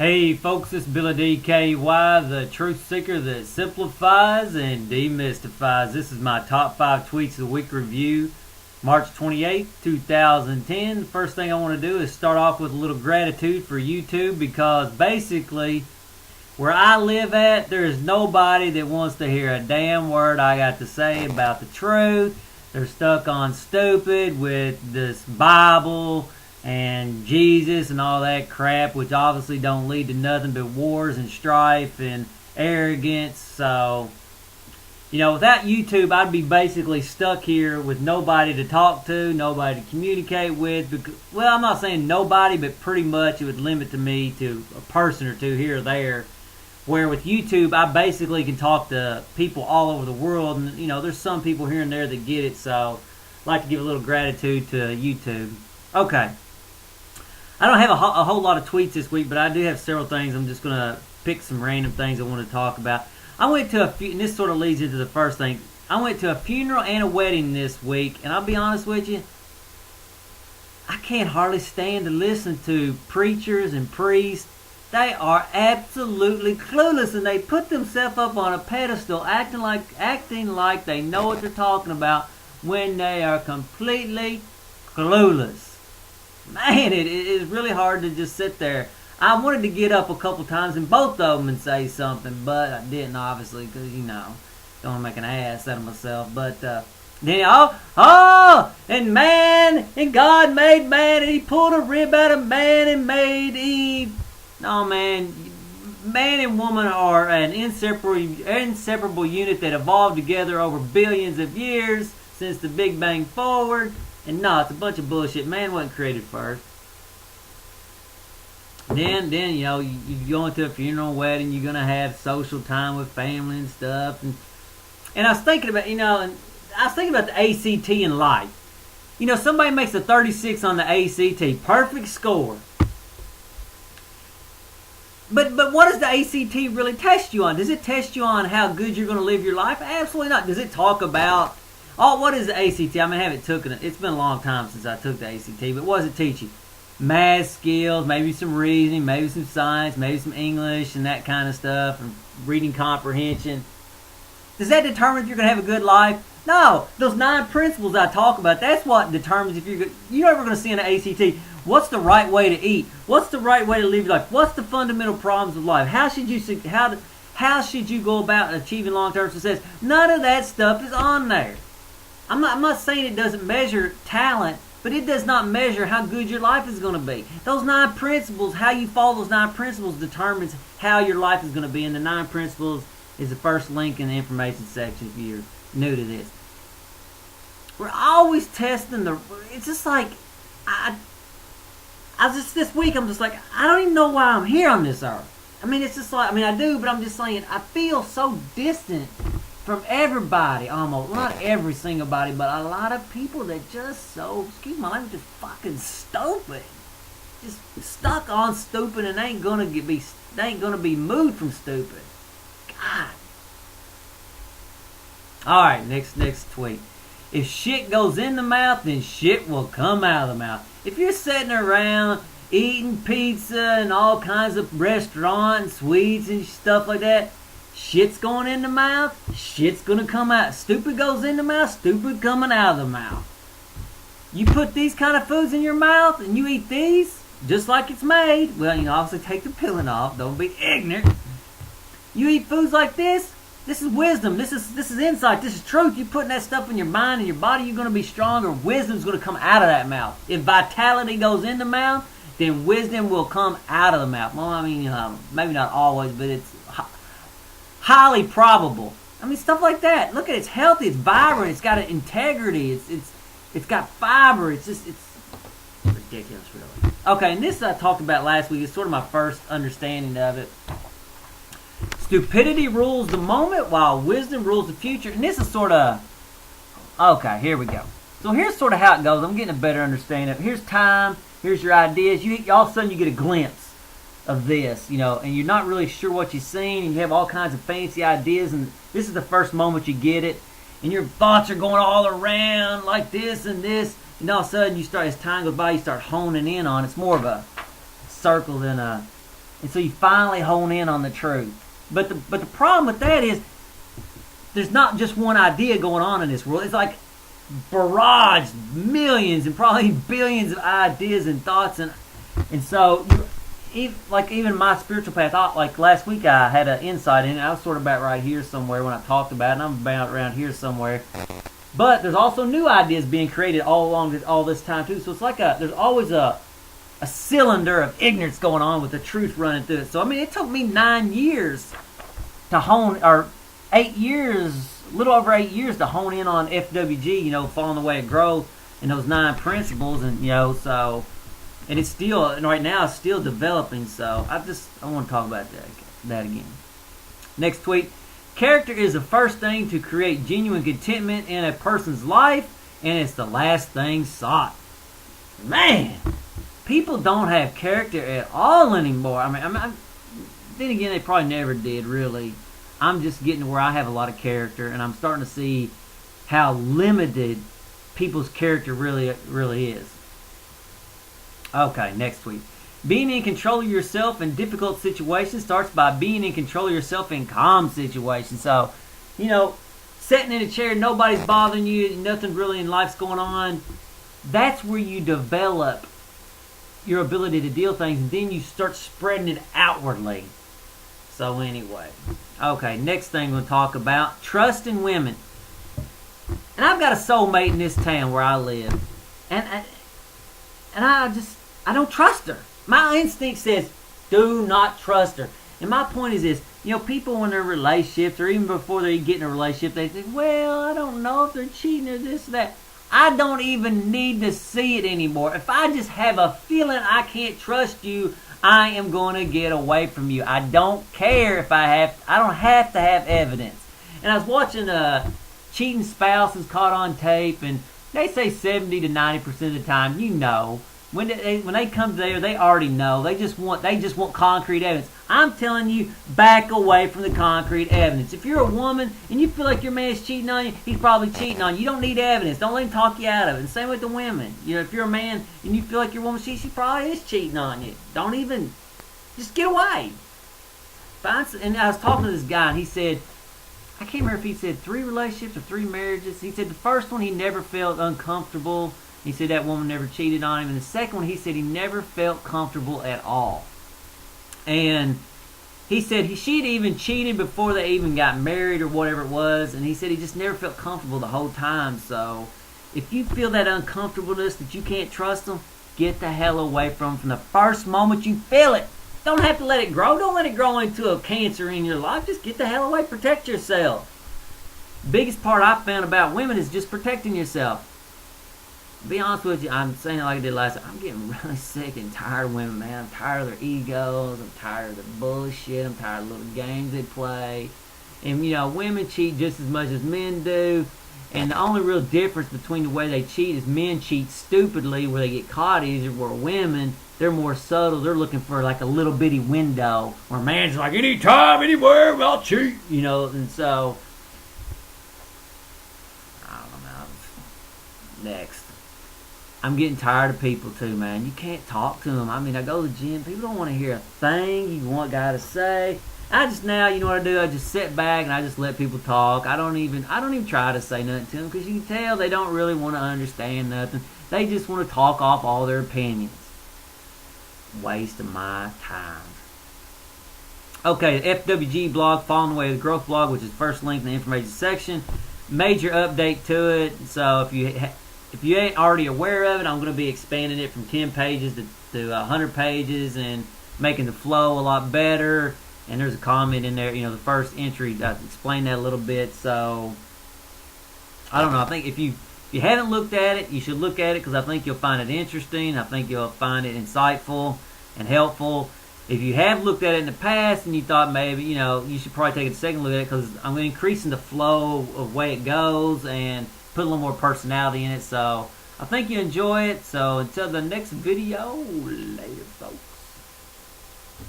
Hey folks, it's Billy DKY, the truth seeker that simplifies and demystifies. This is my top 5 tweets of the week review, March 28th, 2010. The first thing I want to do is start off with a little gratitude for YouTube, because basically where I live at, there's nobody that wants to hear a damn word I got to say about the truth. They're stuck on stupid with this Bible and Jesus and all that crap, which obviously don't lead to nothing but wars and strife and arrogance. So, without YouTube, I'd be basically stuck here with nobody to talk to, nobody to communicate with. Because, well, I'm not saying nobody, but pretty much it would limit to me to a person or two here or there. Where with YouTube, I basically can talk to people all over the world, and there's some people here and there that get it. So, I'd like to give a little gratitude to YouTube. Okay. I don't have a whole lot of tweets this week, but I do have several things. I'm just going to pick some random things I want to talk about. I went to and this sort of leads into the first thing. I went to a funeral and a wedding this week, and I'll be honest with you, I can't hardly stand to listen to preachers and priests. They are absolutely clueless, and they put themselves up on a pedestal acting like they know what they're talking about when they are completely clueless. Man, it is really hard to just sit there. I wanted to get up a couple times in both of them and say something, but I didn't, obviously, because, don't want to make an ass out of myself. But then, and God made man, and he pulled a rib out of man and made Eve. No, man and woman are an inseparable unit that evolved together over billions of years since the Big Bang forward. And no, it's a bunch of bullshit. Man wasn't created first. Then you go into a funeral, wedding, you're gonna have social time with family and stuff. And I was thinking about, the ACT in life. Somebody makes a 36 on the ACT, perfect score. But what does the ACT really test you on? Does it test you on how good you're gonna live your life? Absolutely not. Does it talk about, what is the ACT? I haven't taken it. It's been a long time since I took the ACT, but what does it teach you? Math skills, maybe some reasoning, maybe some science, maybe some English and that kind of stuff, and reading comprehension. Does that determine if you're going to have a good life? No. Those 9 principles I talk about, that's what determines if you're good. You're never going to see in the ACT, what's the right way to eat? What's the right way to live your life? What's the fundamental problems of life? How should you go about achieving long-term success? None of that stuff is on there. I'm not saying it doesn't measure talent, but it does not measure how good your life is going to be. Those 9 principles, how you follow those 9 principles determines how your life is going to be. And the 9 principles is the first link in the information section if you're new to this. We're always testing it's just like, this week I'm just like, I don't even know why I'm here on this earth. It's just like, I do, but I'm just saying, I feel so distant from everybody, almost. Well, not every single body, but a lot of people that just excuse my language, just fucking stupid. Just stuck on stupid, and they ain't gonna be moved from stupid. God. Alright, next tweet. If shit goes in the mouth, then shit will come out of the mouth. If you're sitting around eating pizza and all kinds of restaurants, sweets and stuff like that, shit's going in the mouth, shit's going to come out. Stupid goes in the mouth, stupid coming out of the mouth. You put these kind of foods in your mouth and you eat these just like it's made. Well, obviously take the peeling off. Don't be ignorant. You eat foods like this. This is wisdom. This is insight. This is truth. You're putting that stuff in your mind and your body. You're going to be stronger. Wisdom's going to come out of that mouth. If vitality goes in the mouth, then wisdom will come out of the mouth. Well, maybe not always, but it's highly probable. Stuff like that. Look at it. It's healthy. It's vibrant. It's got an integrity. It's got fiber. It's ridiculous, really. Okay, and this I talked about last week. It's sort of my first understanding of it. Stupidity rules the moment while wisdom rules the future. And this is sort of, okay, here we go. So here's sort of how it goes. I'm getting a better understanding of it. Here's time. Here's your ideas. All of a sudden you get a glimpse of this, and you're not really sure what you've seen, and you have all kinds of fancy ideas, and this is the first moment you get it, and your thoughts are going all around like this and this, and all of a sudden as time goes by, you start honing in on it. It's more of a circle than a And so you finally hone in on the truth. But the problem with that is there's not just one idea going on in this world. It's like barrage, millions and probably billions of ideas and thoughts. And so, even my spiritual path, like last week I had an insight in it. I was sort of about right here somewhere when I talked about it, and I'm about around here somewhere. But there's also new ideas being created all along all this time too. So it's like there's always a cylinder of ignorance going on with the truth running through it. So I mean, it took me 9 years to hone, or 8 years, a little over 8 years to hone in on FWG, following the way of growth and those 9 principles, and so, and it's still, and right now it's still developing. So I want to talk about that again. Next tweet. Character is the first thing to create genuine contentment in a person's life, and it's the last thing sought. Man, people don't have character at all anymore. I mean, then again, they probably never did, really. I'm just getting to where I have a lot of character, and I'm starting to see how limited people's character really is. Okay, next tweet. Being in control of yourself in difficult situations starts by being in control of yourself in calm situations. So, sitting in a chair, nobody's bothering you, nothing really in life's going on. That's where you develop your ability to deal things, and then you start spreading it outwardly. So anyway, okay, next thing we'll talk about, trust in women. And I've got a soulmate in this town where I live, and I don't trust her. My instinct says, do not trust her. And my point is this, people when they're in relationships, or even before they get in a relationship, they think, well, I don't know if they're cheating or this or that. I don't even need to see it anymore. If I just have a feeling I can't trust you, I am going to get away from you. I don't care if I don't have to have evidence. And I was watching cheating spouses caught on tape, and they say 70 to 90% of the time, when they come there, they already know. They just want concrete evidence. I'm telling you, back away from the concrete evidence. If you're a woman and you feel like your man's cheating on you, he's probably cheating on you. You don't need evidence. Don't let him talk you out of it. And same with the women. If you're a man and you feel like your woman cheats, she probably is cheating on you. Just get away. And I was talking to this guy, and he said, I can't remember if he said 3 relationships or 3 marriages. He said the first one he never felt uncomfortable. He said that woman never cheated on him. And the second one, he said he never felt comfortable at all. And he said she'd even cheated before they even got married or whatever it was. And he said he just never felt comfortable the whole time. So if you feel that uncomfortableness that you can't trust them, get the hell away from the first moment you feel it. Don't have to let it grow. Don't let it grow into a cancer in your life. Just get the hell away. Protect yourself. Biggest part I found about women is just protecting yourself. To be honest with you, I'm saying it like I did last time. I'm getting really sick and tired of women, man. I'm tired of their egos. I'm tired of their bullshit. I'm tired of the little games they play. And, women cheat just as much as men do. And the only real difference between the way they cheat is men cheat stupidly where they get caught easier, where women, they're more subtle. They're looking for like a little bitty window where a man's like, anytime, anywhere, I'll cheat. And so, I don't know. Next. I'm getting tired of people too, man. You can't talk to them. I go to the gym. People don't want to hear a thing you want a guy to say. I just now, you know what I do? I just sit back and I just let people talk. I don't even try to say nothing to them because you can tell they don't really want to understand nothing. They just want to talk off all their opinions. Waste of my time. Okay, FWG Blog, Following the Way of the Growth blog, which is first link in the information section. Major update to it. So if you ain't already aware of it, I'm going to be expanding it from 10 pages to 100 pages and making the flow a lot better. And there's a comment in there, the first entry, I explained that a little bit. So, I don't know. I think if you haven't looked at it, you should look at it because I think you'll find it interesting. I think you'll find it insightful and helpful. If you have looked at it in the past and you thought maybe, you should probably take a second look at it because I'm increasing the flow of way it goes and put a little more personality in it. So, I think you enjoy it. So, until the next video, later, folks.